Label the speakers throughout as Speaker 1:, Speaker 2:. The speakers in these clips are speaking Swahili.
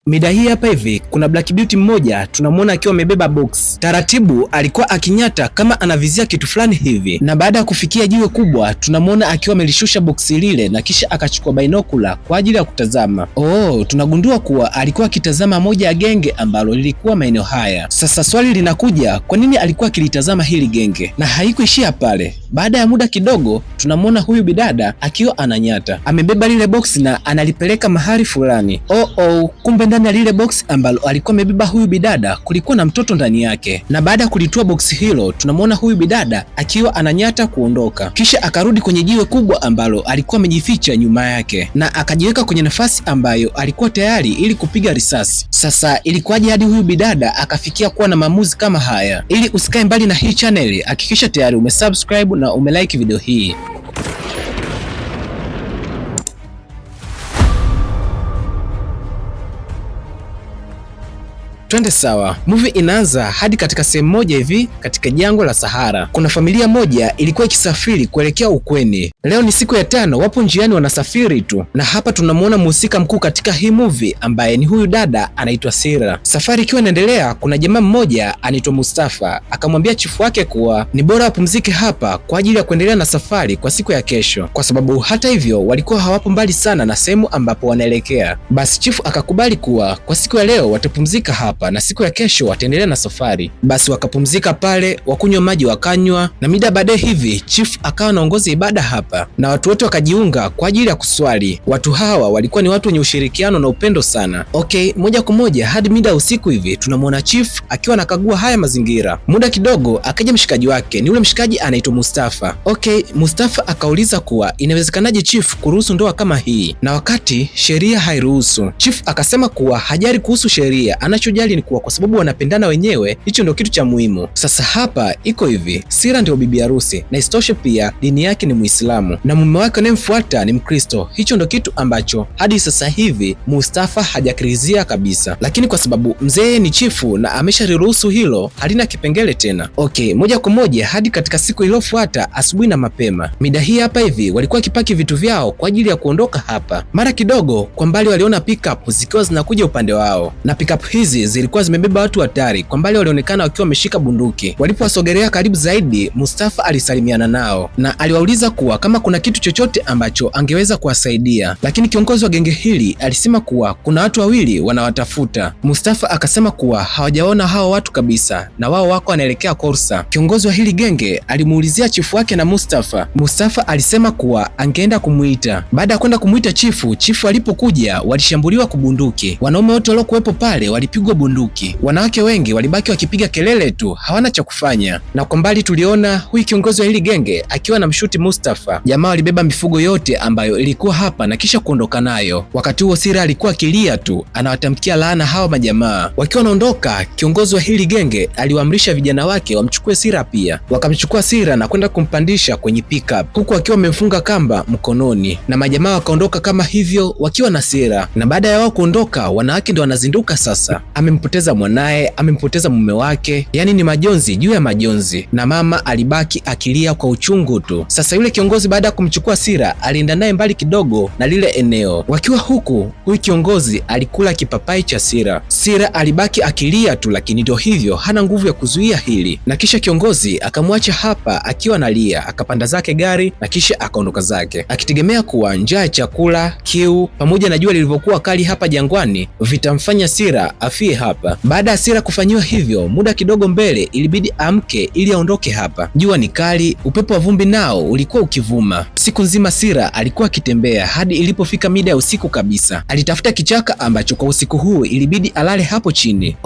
Speaker 1: Mida hii hapa hivi kuna Black Beauty mmoja tunamwona akiwa amebeba box. Taratibu alikuwa akinyata kama anavizia kitu fulani hivi, na baada ya kufikia jiwe kubwa tunamwona akiwa amelishusha boksi lile na kisha akachukua binokula kwa ajili ya kutazama. Tunagundua kuwa alikuwa akitazama moja ya genge ambalo lilikuwa maeneo haya. Sasa swali linakuja, kwa nini alikuwa akilitazama hili genge? Na haikuishia pale. Baada ya muda kidogo tunamwona huyu bidada akiwa ananyata, amebeba lile box na analipeleka mahali fulani. Kumbe ndani ya lile box ambalo alikuwa amebeba huyu bidada kulikuwa na mtoto ndani yake. Na baada ya kulitua box hilo tunamwona huyu bidada akiwa ananyata kuondoka, kisha akarudi kwenye jiwe kubwa ambalo alikuwa amejificha nyuma yake na akajiweka kwenye nafasi ambayo alikuwa tayari ili kupiga risasi. Sasa ilikuwaje hadi huyu bidada akafikia kuwa na maamuzi kama haya? Ili usikae mbali na hii channel, hakikisha tayari umesubscribe na umelike video hii. Twende sawa. Movie inaanza hadi katika sehemu moja hivi katika jangwa la Sahara. Kuna familia moja ilikuwa ikisafiri kuelekea ukweni. Leo ni siku ya 5, wapo njiani wanasafiri tu. Na hapa tunamwona mhusika mkuu katika hii movie ambaye ni huyu dada anaitwa Sira. Safari ikiwa inaendelea, kuna jamaa mmoja anaitwa Mustafa akamwambia chifu wake kuwa ni bora apumzike hapa kwa ajili ya kuendelea na safari kwa siku ya kesho, kwa sababu hata hivyo walikuwa hawapo mbali sana na sehemu ambapo wanaelekea. Basi chifu akakubali kuwa kwa siku ya leo watapumzika hapa na siku ya kesho wataendelea na safari. Basi wakapumzika pale, wakunywa maji wakanywa, na mida baadaye hivi chief akawa anaongoza ibada hapa na watu wote wakajiunga kwa ajili ya kuswali. Watu hawa walikuwa ni watu wenye ushirikiano na upendo sana. Moja kwa moja hadi mida usiku hivi tunamwona chief akiwa anakagua haya mazingira. Muda kidogo akaja mshikaji wake, ni ule mshikaji anaitwa Mustafa. Mustafa akauliza kuwa inawezekanaje chief kuruhusu ndoa kama hii na wakati sheria hairuhusu. Chief akasema kuwa hajali kuhusu sheria, anachojali ni kuwa kwa sababu wanapendana wenyewe, hicho ndio kitu cha muhimu. Sasa hapa iko hivi, Sira ndio bibi harusi na istoshe pia dini yake ni Muislamu na mume wake anayemfuata ni Mkristo. Hicho ndio kitu ambacho hadi sasa hivi Mustafa hajakirizia kabisa, lakini kwa sababu mzee ni chifu na ameshaliruhusu hilo, halina kipengele tena. Moja kwa moja hadi katika siku iliyofuata asubuhi na mapema. Mida hii hapa hivi walikuwa kipaki vitu vyao kwa ajili ya kuondoka hapa. Mara kidogo kwa mbali waliona pickup zikiwa zinakuja upande wao, na pickup hizi zilikuwa zimebeba watu hatari. Kwa mbali walionekana wakiwa wameshika bunduki. Walipowasogelea karibu zaidi, Mustafa alisalimiana nao na aliwauliza kuwa kama kuna kitu chochote ambacho angeweza kuwasaidia, lakini kiongozi wa genge hili alisema kuwa kuna watu wawili wanawatafuta. Mustafa akasema kuwa hawajaona hao watu kabisa na wao wako wanaelekea Korsa. Kiongozi wa hili genge alimuulizia chifu wake na Mustafa. Mustafa alisema kuwa angeenda kumuita. Baada ya kwenda kumuita chifu alipokuja walishambuliwa kubunduki. Wanaume wote waliokuwepo pale walipigwa bunduki. Wanawake wengi walibaki wakipiga kelele tu, hawana cha kufanya. Na kwa mbali tuliona huyu kiongozi wa hili genge akiwa na mshuti Mustafa. Jamaa walibeba mifugo yote ambayo ilikuwa hapa na kisha kuondoka nayo. Wakati huo Sira alikuwa akilia tu, anawatamkia laana hawa majamaa. Wakiwa wanaondoka, kiongozi wa hili genge aliwaamrisha vijana wake wamchukue Sira pia. Wakamchukua Sira na kwenda kumpandisha kwenye pickup huku akiwa wamemfunga kamba mkononi, na majamaa wakaondoka kama hivyo wakiwa na Sira. Na baada ya wao kuondoka, wanawake ndio wanazinduka sasa. Amempoteza mwanae, amempoteza mume wake, yani ni majonzi juu ya majonzi, na mama alibaki akilia kwa uchungu tu. Sasa yule kiongozi baada ya kumchukua Sira alienda naye mbali kidogo na lile eneo. Wakiwa huku, huyu kiongozi alikula kipapai cha Sira. Sira alibaki akilia tu, lakini ndio hivyo, hana nguvu ya kuzuia hili. Na kisha kiongozi akamwacha hapa akiwa analia, akapanda zake gari na kisha akaondoka zake, akitegemea kuwa njaa ya chakula, kiu pamoja na jua lilivyokuwa kali hapa jangwani vitamfanya Sira afie hapa. Baada ya Sira kufanyiwa hivyo, muda kidogo mbele ilibidi amke ili aondoke hapa. Jua ni kali, upepo wa vumbi nao ulikuwa ukivuma. Siku nzima Sira alikuwa akitembea hadi ilipofika mida ya usiku kabisa. Alitafuta kichaka ambacho kwa usiku huu ilibidi alale hapo chini.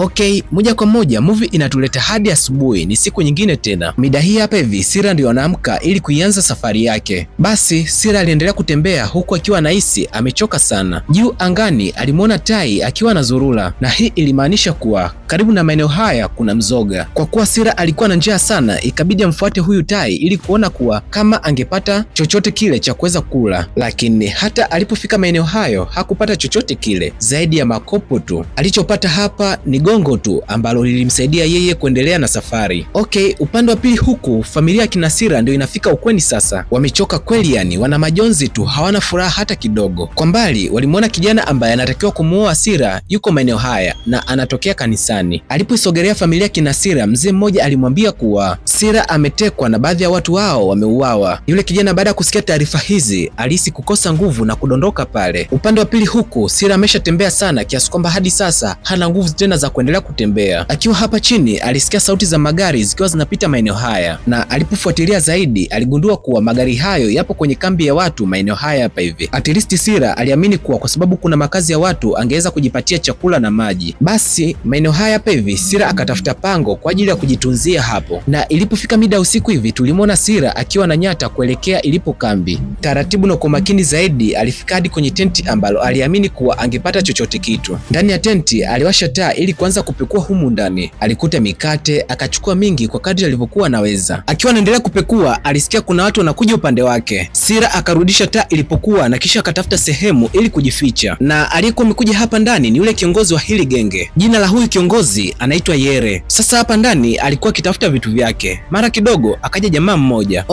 Speaker 1: Moja kwa moja movie inatuleta hadi asubuhi, ni siku nyingine tena. Mida hii hapa hivi Sira ndio anaamka ili kuianza safari yake. Basi Sira aliendelea kutembea huku akiwa anahisi amechoka sana. Juu angani alimwona tai akiwa anazurura, na hii ilimaanisha kumaanisha kuwa karibu na maeneo haya kuna mzoga. Kwa kuwa Sira alikuwa na njaa sana, ikabidi amfuate huyu tai ili kuona kuwa kama angepata chochote kile cha kuweza kula, lakini hata alipofika maeneo hayo hakupata chochote kile zaidi ya makopo tu. Alichopata hapa ni gongo tu ambalo lilimsaidia yeye kuendelea na safari. Okay, upande wa pili huku familia ya kina Sira ndio inafika ukweni sasa. Wamechoka kweli, yani wana majonzi tu, hawana furaha hata kidogo. Kwa mbali walimwona kijana ambaye anatakiwa kumuoa Sira yuko maeneo haya na anatokea kanisani. Alipoisogelea familia kina Sira, mzee mmoja alimwambia kuwa Sira ametekwa na baadhi ya watu wao wameuawa. Yule kijana baada ya kusikia taarifa hizi alihisi kukosa nguvu na kudondoka pale. Upande wa pili huku Sira ameshatembea sana kiasi kwamba hadi sasa hana nguvu tena za kuendelea kutembea. Akiwa hapa chini alisikia sauti za magari zikiwa zinapita maeneo haya, na alipofuatilia zaidi aligundua kuwa magari hayo yapo kwenye kambi ya watu maeneo haya hapa hivi. At least Sira aliamini kuwa kwa sababu kuna makazi ya watu angeweza kujipatia chakula na maji. Basi maeneo haya hapa hivi Sira akatafuta pango kwa ajili ya kujitunzia hapo, na ilipofika mida usiku hivi tulimwona Sira akiwa na nyata kuelekea ilipo kambi. Taratibu na kwa makini zaidi alifika hadi kwenye tenti ambalo aliamini kuwa angepata chochote kitu. Ndani ya tenti aliwasha taa ili kuanza kupekua humu ndani. Alikuta mikate, akachukua mingi kwa kadri alivyokuwa anaweza. Akiwa anaendelea kupekua alisikia kuna watu wanakuja upande wake. Sira akarudisha taa ilipokuwa na kisha akatafuta sehemu ili kujificha, na aliyekuwa amekuja hapa ndani ni yule kiongozi wa hili genge. Jina la huyu kiongozi anaitwa Yere. Sasa hapa ndani alikuwa akitafuta vitu vyake, mara kidogo akaja jamaa mmoja.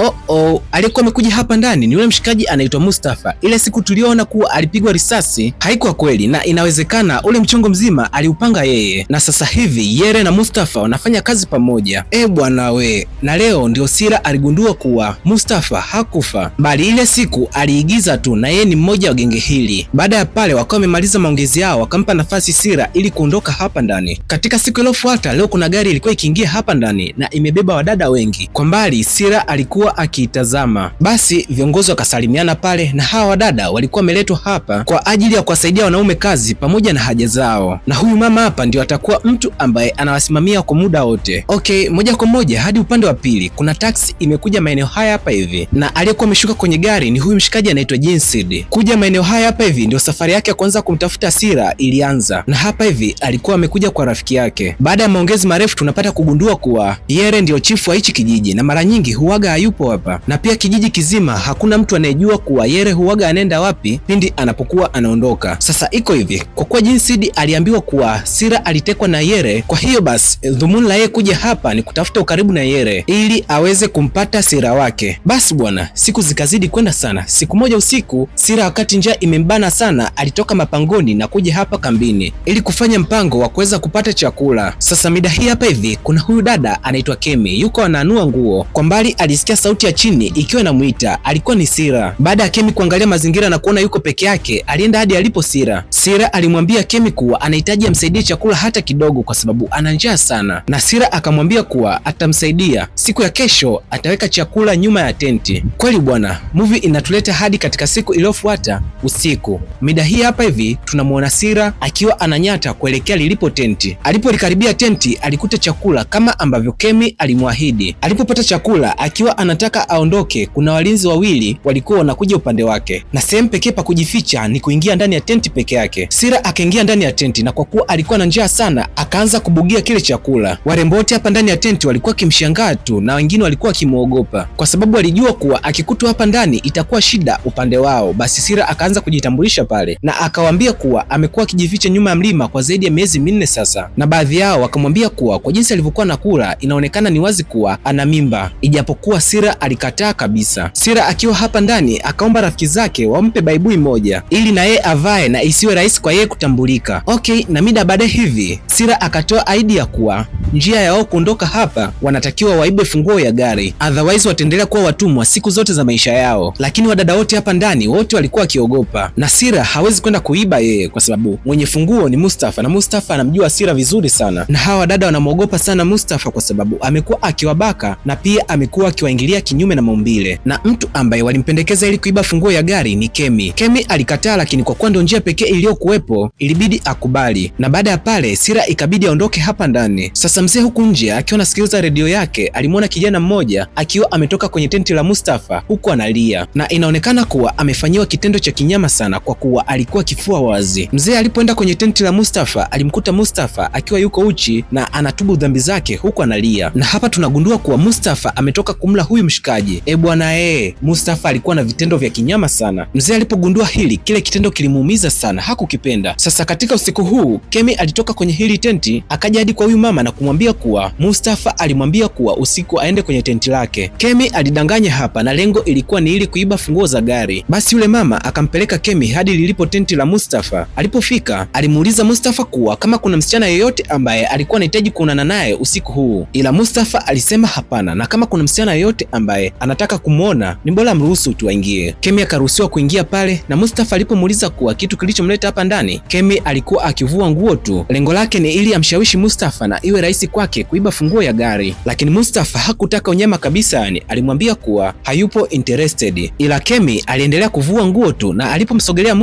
Speaker 1: Aliyekuwa amekuja hapa ndani ni yule mshikaji anaitwa Mustafa. Ile siku tuliona kuwa alipigwa risasi haikuwa kweli, na inawezekana ule mchongo mzima aliupanga yeye, na sasa hivi Yere na Mustafa wanafanya kazi pamoja. Bwana we, na leo ndio Sira aligundua kuwa Mustafa hakufa, bali ile siku aliigiza tu na yeye ni mmoja wa genge hili. Baada ya pale wakawa wamemaliza maongezi yao, wakampa nafasi Sira ili kuondoka hapa ndani. Katika siku iliyofuata leo kuna gari ilikuwa ikiingia hapa ndani na imebeba wadada wengi. Kwa mbali Sira alikuwa akiitazama. Basi viongozi wakasalimiana pale, na hawa wadada walikuwa wameletwa hapa kwa ajili ya kuwasaidia wanaume kazi pamoja na haja zao, na huyu mama hapa ndio atakuwa mtu ambaye anawasimamia kwa muda wote. Okay, moja kwa moja hadi upande wa pili kuna taksi imekuja maeneo haya hapa hivi, na aliyekuwa ameshuka kwenye gari ni huyu mshikaji anaitwa Jinsid. Kuja maeneo haya hapa hivi ndio safari yake ya kwanza kumtafuta Sira ilianza, na hapa hivi alikuwa amekuja kwa rafiki yake. Baada ya maongezi marefu tunapata kugundua kuwa Yere ndio chifu wa hichi kijiji na mara nyingi huwaga hayupo hapa, na pia kijiji kizima hakuna mtu anayejua kuwa Yere huwaga anaenda wapi pindi anapokuwa anaondoka. Sasa iko hivi, kwa kuwa Jinsid aliambiwa kuwa Sira alitekwa na Yere, kwa hiyo basi dhumuni la yeye kuja hapa ni kutafuta ukaribu na Yere ili aweze kumpata Sira wake. Basi bwana, siku zikazidi kwenda sana. Siku moja usiku, Sira wakati njaa imembana sana, alitoka mapangoni na kuja hapa kambini ili kufanya mpango wa kuweza kupata chakula. Sasa mida hii hapa hivi kuna huyu dada anaitwa Kemi, yuko anaanua nguo. Kwa mbali alisikia sauti ya chini ikiwa inamuita, alikuwa ni Sira. Baada ya Kemi kuangalia mazingira na kuona yuko peke yake, alienda hadi alipo Sira. Sira alimwambia Kemi kuwa anahitaji amsaidie chakula hata kidogo kwa sababu ana njaa sana, na Sira akamwambia kuwa atamsaidia. Siku ya kesho ataweka chakula nyuma ya tenti. Kweli bwana, movie inatuleta hadi katika siku iliyofuata usiku. Mida hii hapa hivi tunamuona Sira akiwa ananyata kuelekea lilipo tenti. Alipolikaribia tenti alikuta chakula kama ambavyo Kemi alimwahidi. Alipopata chakula akiwa anataka aondoke, kuna walinzi wawili walikuwa wanakuja upande wake, na sehemu pekee pa kujificha ni kuingia ndani ya tenti peke yake. Sira akaingia ndani ya tenti, na kwa kuwa alikuwa na njaa sana akaanza kubugia kile chakula. Warembo wote hapa ndani ya tenti walikuwa kimshangaa tu, na wengine walikuwa kimuogopa kwa sababu walijua kuwa akikutwa hapa ndani itakuwa shida upande wao. Basi Sira akaanza kujitambulisha pale na akawaambia kuwa amekuwa akijificha nyuma ya mlima kwa zaidi ya miezi 4 sasa, na baadhi yao wakamwambia kuwa kwa jinsi alivyokuwa nakula inaonekana ni wazi kuwa ana mimba, ijapokuwa Sira alikataa kabisa. Sira akiwa hapa ndani akaomba rafiki zake wampe baibui moja ili na yeye avae na isiwe rahisi kwa yeye kutambulika. Okay, na mida baadaye hivi Sira akatoa idea kuwa njia yao kuondoka hapa wanatakiwa waibe funguo ya gari, otherwise wataendelea kuwa watumwa siku zote za maisha yao. Lakini wadada wote hapa ndani wote walikuwa wakiogopa, na Sira hawezi kwenda kuiba yeye kwa sababu mwenye funguo ni Mustafa, na Mustafa anamjua Sira vizuri sana, na hawa wadada wanamwogopa sana Mustafa kwa sababu amekuwa akiwabaka na pia amekuwa akiwaingilia kinyume na maumbile. Na mtu ambaye walimpendekeza ili kuiba funguo ya gari ni Kemi. Kemi alikataa, lakini kwa kuwa ndio njia pekee iliyokuwepo ilibidi akubali, na baada ya pale Sira ikabidi aondoke hapa ndani. Sasa Sasa mzee huku nje akiwa anasikiliza redio yake alimuona kijana mmoja akiwa ametoka kwenye tenti la Mustafa huku analia, na inaonekana kuwa amefanyiwa kitendo cha kinyama sana kwa kuwa alikuwa kifua wazi. Mzee alipoenda kwenye tenti la Mustafa alimkuta Mustafa akiwa yuko uchi na anatubu dhambi zake huku analia, na hapa tunagundua kuwa Mustafa ametoka kumla huyu mshikaji. Bwana Mustafa alikuwa na vitendo vya kinyama sana. Mzee alipogundua hili, kile kitendo kilimuumiza sana, hakukipenda. Sasa katika usiku huu Kemi alitoka kwenye hili tenti akaja hadi kwa huyu mama na kumwambia kuwa Mustafa alimwambia kuwa usiku aende kwenye tenti lake. Kemi alidanganya hapa na lengo ilikuwa ni ili kuiba funguo za gari. Basi yule mama akampeleka Kemi hadi lilipo tenti la Mustafa. Alipofika alimuuliza Mustafa kuwa kama kuna msichana yeyote ambaye alikuwa anahitaji kuonana naye usiku huu, ila Mustafa alisema hapana, na kama kuna msichana yeyote ambaye anataka kumuona ni bora mruhusu tu aingie. Kemi akaruhusiwa kuingia pale, na Mustafa alipomuuliza kuwa kitu kilichomleta hapa ndani, Kemi alikuwa akivua nguo tu. Lengo lake ni ili amshawishi Mustafa na iwe rahisi kwake kuiba funguo ya gari, lakini Mustafa hakutaka unyama kabisa, yani alimwambia kuwa hayupo interested, ila Kemi aliendelea kuvua nguo tu, na alipomsogelea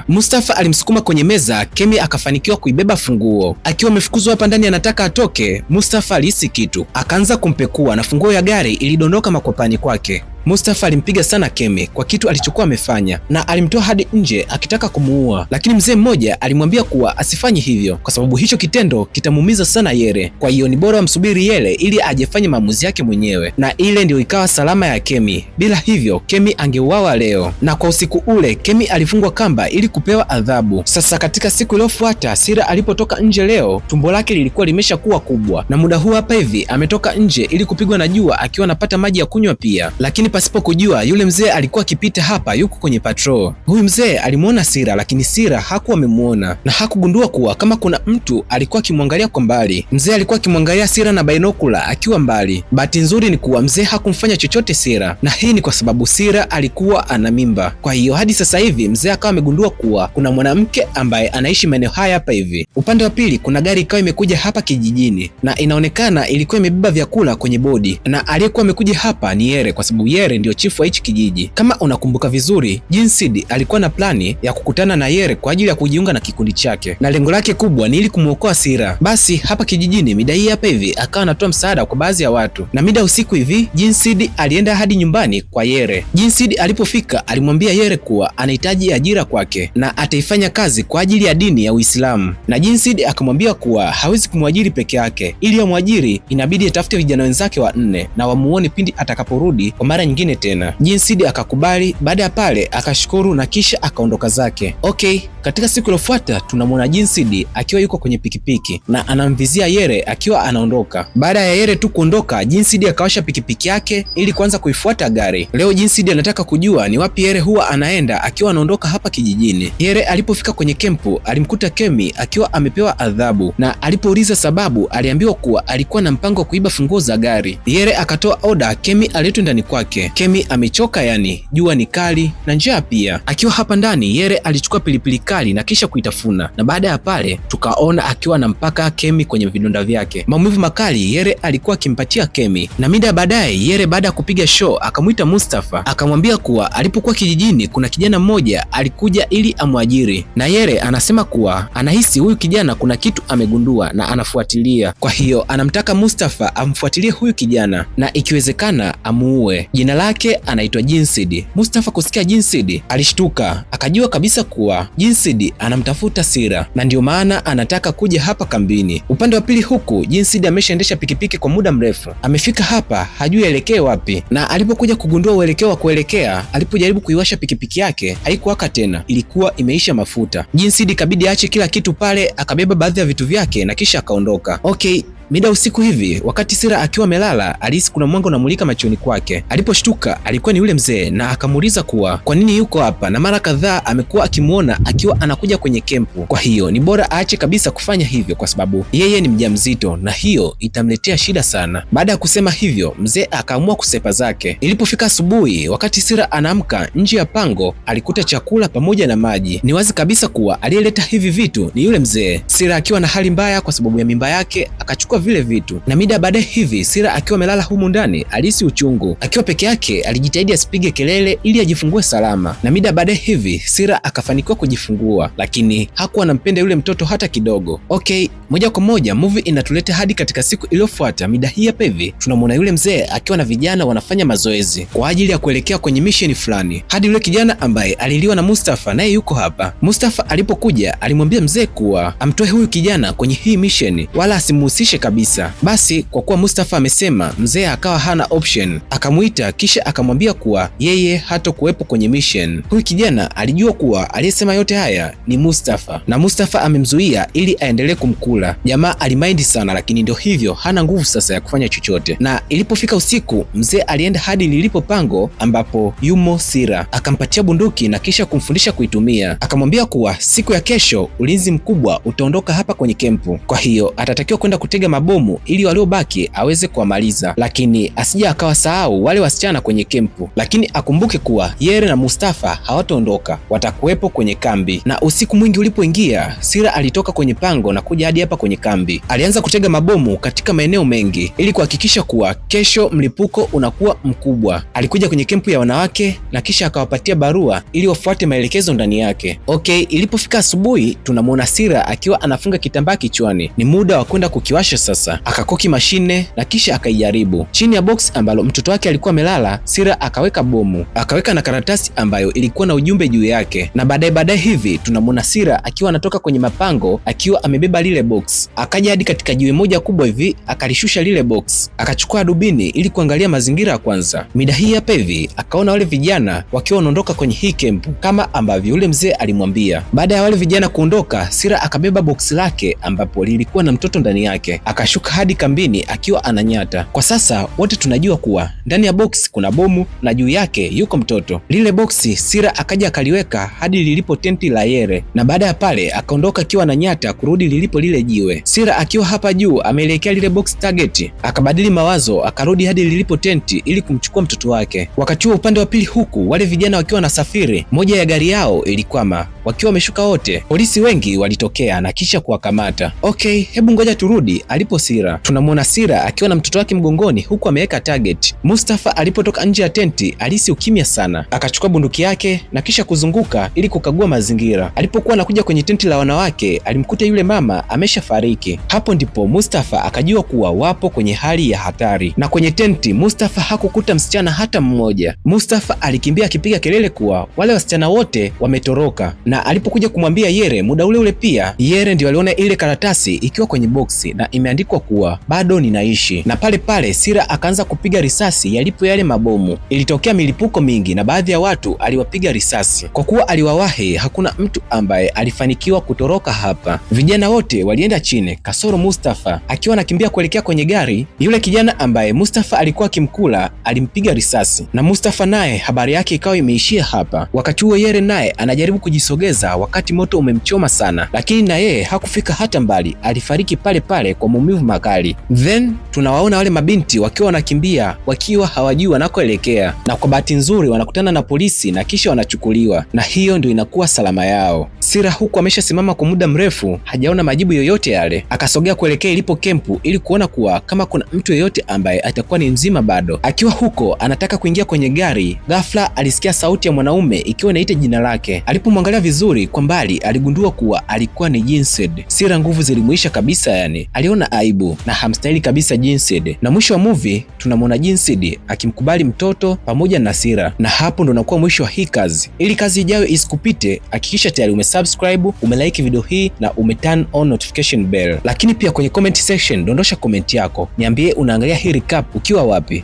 Speaker 1: Mustafa alimsukuma kwenye meza. Kemi akafanikiwa kuibeba funguo. Akiwa amefukuzwa hapa ndani anataka atoke, Mustafa alihisi kitu, akaanza kumpekua na funguo ya gari ilidondoka makwapani kwake. Mustafa alimpiga sana Kemi kwa kitu alichokuwa amefanya na alimtoa hadi nje akitaka kumuua, lakini mzee mmoja alimwambia kuwa asifanye hivyo kwa sababu hicho kitendo kitamuumiza sana Yere. Kwa hiyo ni bora amsubiri Yere ili ajefanye maamuzi yake mwenyewe, na ile ndio ikawa salama ya Kemi. Bila hivyo Kemi angeuawa leo. Na kwa usiku ule Kemi alifungwa kamba ili kupewa adhabu. Sasa katika siku iliyofuata Sira alipotoka nje leo, tumbo lake lilikuwa limeshakuwa kubwa, na muda huu hapa hivi ametoka nje ili kupigwa na jua akiwa anapata maji ya kunywa pia, lakini pasipo kujua yule mzee alikuwa akipita hapa yuko kwenye patrol. Huyu mzee alimuona Sira, lakini Sira hakuwa amemuona na hakugundua kuwa kama kuna mtu alikuwa akimwangalia kwa mbali. Mzee alikuwa akimwangalia Sira na binokula akiwa mbali. Bahati nzuri ni kuwa mzee hakumfanya chochote Sira, na hii ni kwa sababu Sira alikuwa ana mimba. Kwa hiyo hadi sasa hivi mzee akawa amegundua kuwa kuna mwanamke ambaye anaishi maeneo haya hapa hivi. Upande wa pili kuna gari ikawa imekuja hapa kijijini, na inaonekana ilikuwa imebeba vyakula kwenye bodi, na aliyekuwa amekuja hapa ni Yere kwa sababu Yere ndio chifu wa hichi kijiji. Kama unakumbuka vizuri, Jinsid alikuwa na plani ya kukutana na Yere kwa ajili ya kujiunga na kikundi chake, na lengo lake kubwa ni ili kumuokoa Sira. Basi hapa kijijini mida hii hapa hivi akawa anatoa msaada kwa baadhi ya watu, na mida usiku hivi Jinsid alienda hadi nyumbani kwa Yere. Jinsid alipofika alimwambia Yere kuwa anahitaji ajira kwake na ataifanya kazi kwa ajili ya dini ya Uislamu, na Jinsid akamwambia kuwa hawezi kumwajiri peke yake, ili amwajiri inabidi atafute vijana wenzake 4 na wamuone pindi atakaporudi kwa mara nyingine tena. Jinsid akakubali. Baada ya pale akashukuru na kisha akaondoka zake. Okay, katika siku iliyofuata tunamwona Jinsid akiwa yuko kwenye pikipiki na anamvizia Yere akiwa anaondoka. Baada ya Yere tu kuondoka, Jinsid akawasha pikipiki yake ili kuanza kuifuata gari. Leo Jinsid anataka kujua ni wapi Yere huwa anaenda akiwa anaondoka hapa kijijini. Yere alipofika kwenye kempu alimkuta Kemi akiwa amepewa adhabu, na alipouliza sababu aliambiwa kuwa alikuwa na mpango wa kuiba funguo za gari. Yere akatoa oda Kemi aletwe ndani kwake. Kemi amechoka, yani jua ni kali na njaa pia. Akiwa hapa ndani Yere alichukua pilipili kali na kisha kuitafuna, na baada ya pale tukaona akiwa anampaka Kemi kwenye vidonda vyake. Maumivu makali Yere alikuwa akimpatia Kemi, na mida baadaye Yere baada ya kupiga show akamwita Mustafa akamwambia kuwa alipokuwa kijijini kuna kijana mmoja alikuja ili amwajiri, na Yere anasema kuwa anahisi huyu kijana kuna kitu amegundua na anafuatilia. Kwa hiyo anamtaka Mustafa amfuatilie huyu kijana na ikiwezekana amuue. Jina lake anaitwa Jinsid. Mustafa kusikia Jinsid alishtuka, akajua kabisa kuwa Jinsid anamtafuta Sira na ndio maana anataka kuja hapa kambini. Upande wa pili huku Jinsid ameshaendesha pikipiki kwa muda mrefu, amefika hapa hajui aelekee wapi, na alipokuja kugundua uelekeo wa kuelekea, alipojaribu kuiwasha pikipiki yake haikuwaka tena, ilikuwa imeisha mafuta. Jinsid kabidi aache kila kitu pale, akabeba baadhi ya vitu vyake na kisha akaondoka. Okay, mida usiku hivi wakati Sira akiwa amelala alihisi kuna mwanga unamulika machoni kwake. Aliposhtuka alikuwa ni yule mzee, na akamuuliza kuwa kwa nini yuko hapa, na mara kadhaa amekuwa akimuona akiwa anakuja kwenye kempu. Kwa hiyo ni bora aache kabisa kufanya hivyo kwa sababu yeye ni mjamzito na hiyo itamletea shida sana. Baada ya kusema hivyo mzee akaamua kusepa zake. Ilipofika asubuhi wakati Sira anaamka, nje ya pango alikuta chakula pamoja na maji. Ni wazi kabisa kuwa aliyeleta hivi vitu ni yule mzee. Sira akiwa na hali mbaya kwa sababu ya mimba yake akachukua akachukua vile vitu, na mida baadaye hivi Sira akiwa amelala humu ndani alihisi uchungu. Akiwa peke yake alijitahidi asipige kelele ili ajifungue salama, na mida baadaye hivi Sira akafanikiwa kujifungua, lakini hakuwa anampenda yule mtoto hata kidogo. Okay, moja kwa moja movie inatuleta hadi katika siku iliyofuata. Mida hii hapa hivi tunamwona yule mzee akiwa na vijana wanafanya mazoezi kwa ajili ya kuelekea kwenye mission fulani, hadi yule kijana ambaye aliliwa na Mustafa naye yuko hapa. Mustafa alipokuja alimwambia mzee kuwa amtoe huyu kijana kwenye hii mission wala asimuhusishe kabisa. Basi kwa kuwa Mustafa amesema, mzee akawa hana option, akamuita kisha akamwambia kuwa yeye hatakuwepo kwenye mission. Huyu kijana alijua kuwa aliyesema yote haya ni Mustafa, na Mustafa amemzuia ili aendelee kumkula. Jamaa alimaindi sana, lakini ndio hivyo, hana nguvu sasa ya kufanya chochote. Na ilipofika usiku, mzee alienda hadi lilipo pango ambapo yumo Sira, akampatia bunduki na kisha kumfundisha kuitumia. Akamwambia kuwa siku ya kesho ulinzi mkubwa utaondoka hapa kwenye kempu, kwa hiyo atatakiwa kwenda kutega mabomu ili waliobaki aweze kuwamaliza, lakini asija akawasahau wale wasichana kwenye kempu. Lakini akumbuke kuwa Yere na Mustafa hawataondoka, watakuwepo kwenye kambi. Na usiku mwingi ulipoingia, Sira alitoka kwenye pango na kuja hadi hapa kwenye kambi. Alianza kutega mabomu katika maeneo mengi ili kuhakikisha kuwa kesho mlipuko unakuwa mkubwa. Alikuja kwenye kempu ya wanawake na kisha akawapatia barua ili wafuate maelekezo ndani yake. Okay, ilipofika asubuhi tunamwona Sira akiwa anafunga kitambaa kichwani. Ni muda wa kwenda kukiwasha sasa. Akakoki mashine na kisha akaijaribu. Chini ya box ambalo mtoto wake alikuwa amelala, Sira akaweka bomu, akaweka na karatasi ambayo ilikuwa na ujumbe juu yake. Na baadaye hivi tunamwona Sira akiwa anatoka kwenye mapango akiwa amebeba lile box. Akaja hadi katika jiwe moja kubwa hivi, akalishusha lile box, akachukua dubini ili kuangalia mazingira ya kwanza. Mida hii hapa hivi akaona wale vijana wakiwa wanaondoka kwenye hii kempu kama ambavyo yule mzee alimwambia. Baada ya wale vijana kuondoka, Sira akabeba box lake ambapo lilikuwa na mtoto ndani yake, akashuka hadi kambini akiwa ananyata. Kwa sasa wote tunajua kuwa ndani ya box kuna bomu na juu yake yuko mtoto. Lile boksi Sira akaja akaliweka hadi lilipo tenti la Yere, na baada ya pale akaondoka akiwa ananyata kurudi lilipo lile jiwe. Sira akiwa hapa juu ameelekea lile box target, akabadili mawazo akarudi hadi lilipo tenti ili kumchukua mtoto wake. Wakati huo upande wa pili, huku wale vijana wakiwa wanasafiri, moja ya gari yao ilikwama. Wakiwa wameshuka wote, polisi wengi walitokea na kisha kuwakamata. Okay, hebu ngoja turudi alipo Sira. Tunamwona Sira akiwa na mtoto wake mgongoni huku ameweka target. Mustafa alipotoka nje ya tenti alihisi ukimya sana, akachukua bunduki yake na kisha kuzunguka ili kukagua mazingira. Alipokuwa anakuja kwenye tenti la wanawake, alimkuta yule mama ameshafariki. Hapo ndipo Mustafa akajua kuwa wapo kwenye hali ya hatari, na kwenye tenti Mustafa hakukuta msichana hata mmoja. Mustafa alikimbia akipiga kelele kuwa wale wasichana wote wametoroka, na alipokuja kumwambia Yere muda ule pia Yere ndio aliona ile karatasi ikiwa kwenye boksi na imeandikwa kuwa bado ninaishi. Na pale pale Sira akaanza kupiga risasi yalipo yale mabomu. Ilitokea milipuko mingi na baadhi ya watu aliwapiga risasi. Kwa kuwa aliwawahi, hakuna mtu ambaye alifanikiwa kutoroka hapa. Vijana wote walienda chini kasoro Mustafa. Akiwa anakimbia kuelekea kwenye gari, yule kijana ambaye Mustafa alikuwa akimkula alimpiga risasi, na Mustafa naye habari yake ikawa imeishia hapa. Wakati huo Yere naye anajaribu kujisogeza wakati moto umemchoma sana, lakini na yeye hakufika hata mbali, alifariki pale pale kwa maumivu makali. Then tunawaona wale mabinti wakiwa wanakimbia wakiwa hawajui wanakoelekea, na kwa bahati nzuri wanakutana na polisi na kisha wanachukuliwa, na hiyo ndio inakuwa salama yao. Sira huku ameshasimama kwa muda mrefu hajaona majibu yoyote yale, akasogea kuelekea ilipo kempu ili kuona kuwa kama kuna mtu yeyote ambaye atakuwa ni mzima bado. Akiwa huko anataka kuingia kwenye gari, ghafla alisikia sauti ya mwanaume ikiwa inaita jina lake. Alipomwangalia vizuri kwa mbali aligundua kuwa alikuwa ni Jinsed. Sira nguvu zilimuisha kabisa, yani aliona aibu na hamstahili kabisa Jinsed. Na mwisho wa movie tunamwona Jinsed akimkubali mtoto pamoja na Sira, na hapo ndo nakuwa mwisho wa hii kazi. Ili kazi ijayo isikupite, hakikisha tayari umesubscribe, umelike video hii na umeturn on notification bell. Lakini pia kwenye comment section dondosha comment yako, niambie unaangalia hii recap ukiwa wapi.